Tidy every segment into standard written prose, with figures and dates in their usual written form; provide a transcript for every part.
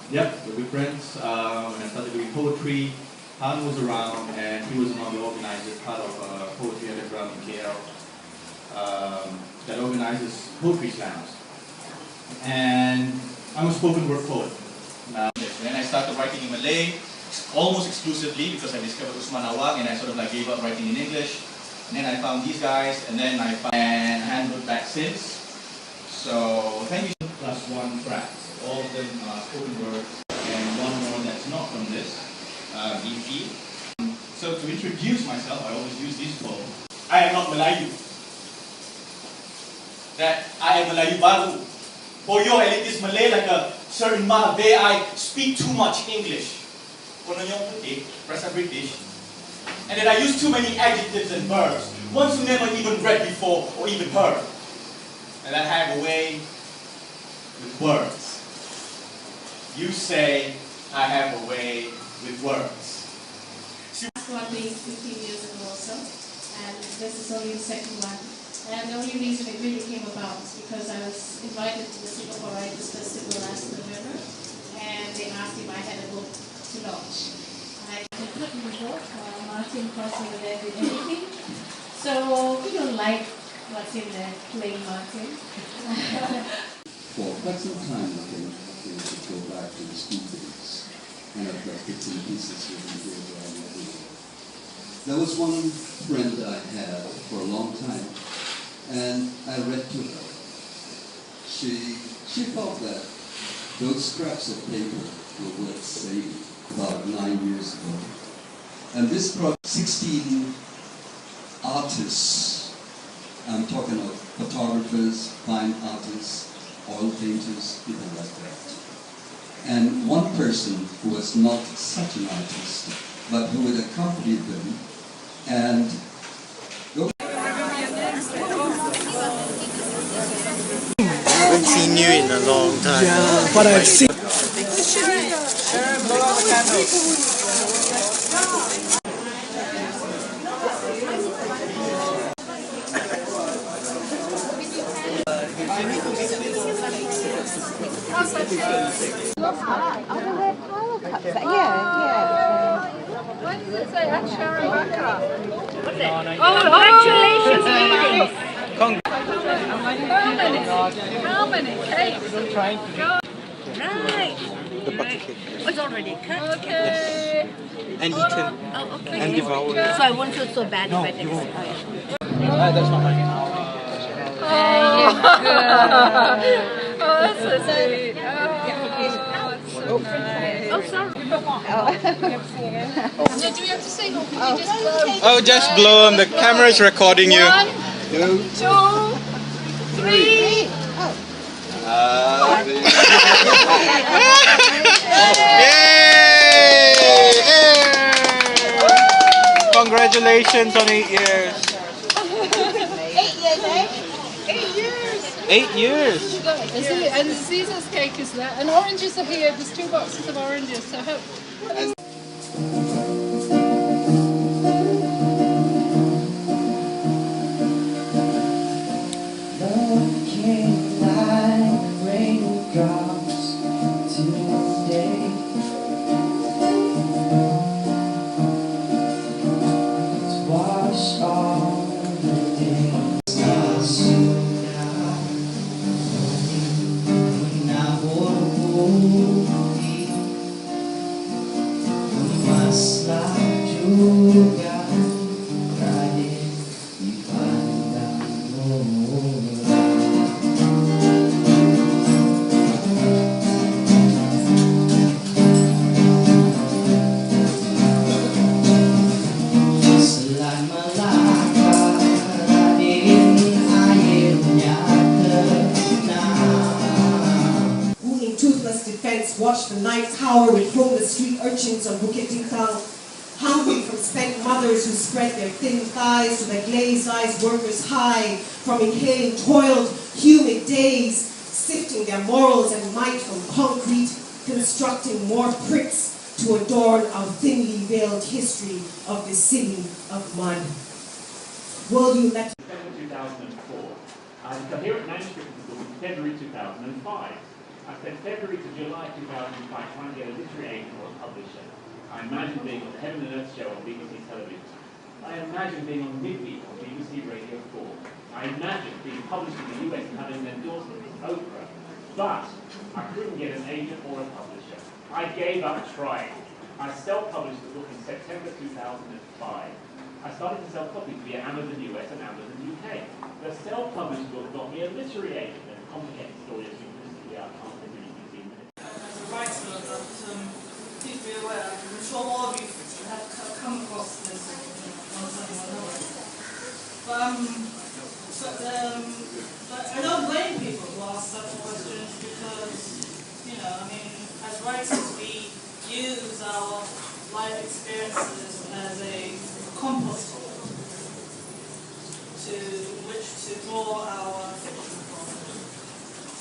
Yep, we're good friends. When I started doing poetry, Han was around, and he was one of the organizers, part of Poetry Underground in KL, that organizes poetry slams. And I'm a spoken word poet. Then I started writing in Malay, almost exclusively because I discovered Usman Awang, and I sort of like gave up writing in English. And then I found these guys, and then I haven't looked back since. So thank you. Plus one track. All of them are spoken word, and one more that's not from this, BP. So to introduce myself, I always use this quote. I am not Melayu. That I am Melayu Baru. For your elitist Malay, like a certain Mahabe, I speak too much English. Kononyong putih, rasa British. And that I use too many adjectives and verbs, ones you never even read before or even heard. And I have a way with words. You say, I have a way with words. Last one being 15 years ago or so, and this is only the second one. And the only reason it really came about is because I was invited to the Singapore Writers Festival last November, and they asked if I had a book to launch. I couldn't before, Martin crossing the leg with anything. So we don't like what's in there, playing Martin. For quite some time, I think to go back to the school days, and I've got bits and pieces here around everywhere. There was one friend that I had for a long time, and I read to her. She felt that those scraps of paper were worth saving about 9 years ago. And this brought 16 artists. I'm talking of photographers, fine artists, oil painters, people like that. And one person who was not such an artist, but who would accompany them and go. I haven't seen you in a long time. Yeah, but I've seen. Why does it say Sharon Baka? What's it? Congratulations, ladies! How many cakes? Right! The butter cake. Oh, it's already cut. Okay. And eaten. Oh, okay. And devoured. So I won't feel so bad if I take it. That's not mine. Oh, that's so sweet. Oh, nice. Oh, sorry. Do we have to sing or can you just blow? Oh, just blow them. The camera is recording you. 1, 2, 3. Yay! Congratulations on 8 years. 8 years, eh? 8 years. 8 years. And the Caesar's cake is there. And oranges are here. There's 2 boxes of oranges. So hope. Watch the night towering from the street urchins of Bukit Tingtang, hungry from spent mothers who spread their thin thighs to the glazed eyes workers high from inhaling toiled, humid days, sifting their morals and might from concrete, constructing more bricks to adorn our thinly veiled history of this city of mud. Will you let... December 2004. The coherent manuscript of the book in February 2005. I spent February to July 2005 trying to get a literary agent or a publisher. I imagined being on the Heaven and Earth show on BBC television. I imagined being on Midweek on BBC Radio 4. I imagined being published in the US and having an endorsement from Oprah. But I couldn't get an agent or a publisher. I gave up trying. I self-published the book in September 2005. I started to sell copies via Amazon US and Amazon UK. The self-published book got me a literary agent and a complicated story of simplicity I can't live in 15 minutes. As a writer, but please be aware, I'm sure all of you have come across this on something or another. But I don't blame people who ask such questions because, as writers we use our life experiences as a compost to which to draw our fiction from.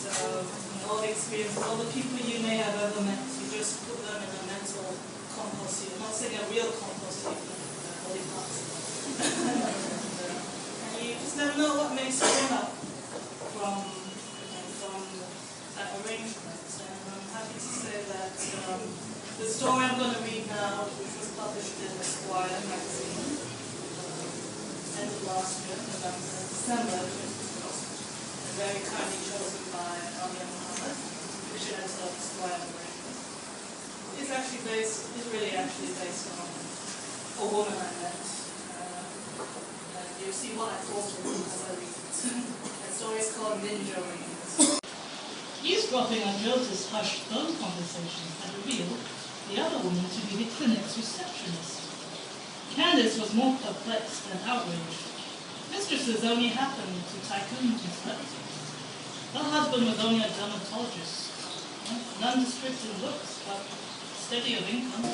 So all the experiences, all the people you may have ever met, you just put them in a mental compost heap. I'm not saying a real compost heap, but body parts. And you just never know what may spring up from that arrangement. And I'm happy to say that the story I'm going to read now, which was published in Esquire magazine, end of last year, November, December 2012, and very kindly chosen by Alia Muhammad, which editor of Esquire magazine, is really actually based on a woman I met. And you see what I thought of as I read it. The story is called Ninja Rings. Eavesdropping on Jota's hushed phone conversation had revealed the other woman to be the clinic's receptionist. Candace was more perplexed than outraged. Mistresses only happened to tycoons and celebrities. Her husband was only a dermatologist, nondescript in looks, but steady of income.